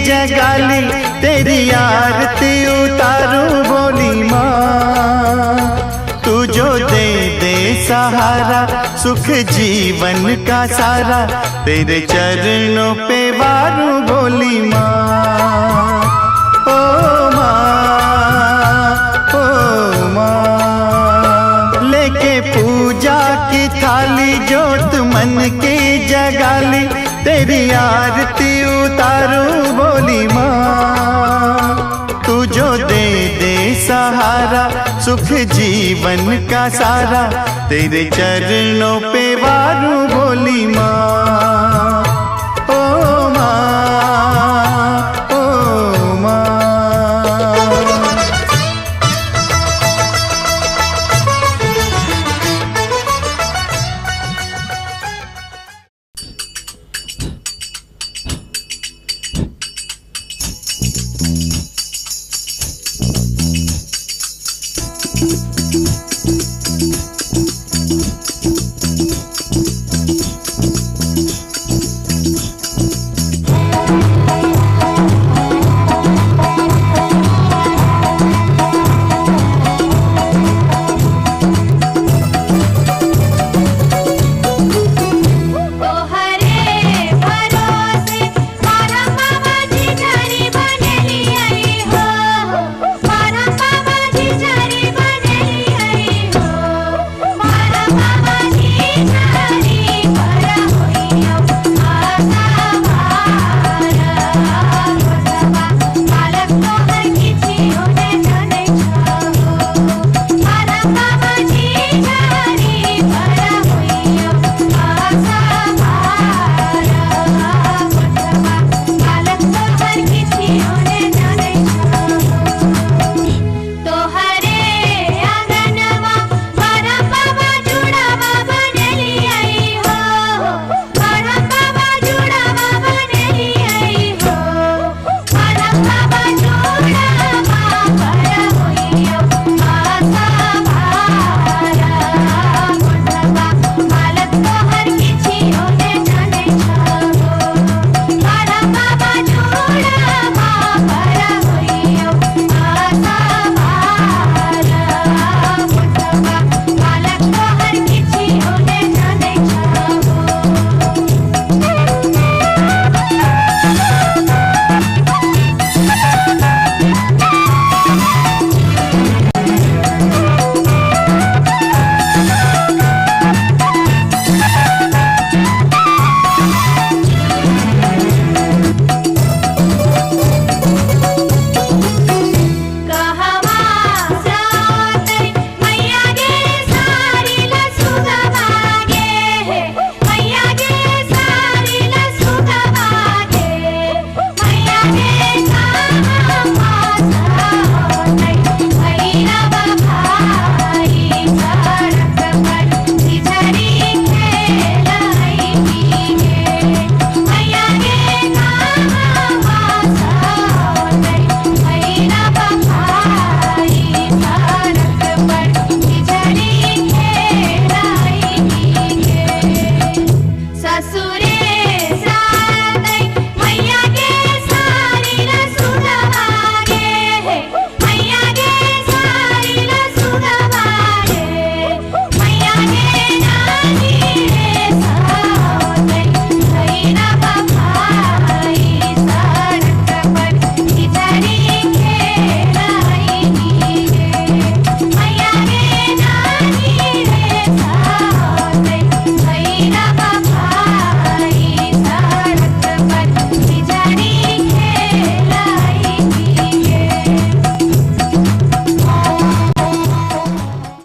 जगाली, तेरी आरती उतारूं बोली माँ। तू जो दे दे सहारा, सुख जीवन का सारा, तेरे चरणों पे वारूं बोली माँ। ओ माँ, ओ माँ। लेके पूजा की थाली, जोत मन की जगाली, तेरी आरती उतारूं बोली माँ। तू जो दे दे सहारा, सुख जीवन का सारा, तेरे चरणों पे वारूं बोली माँ।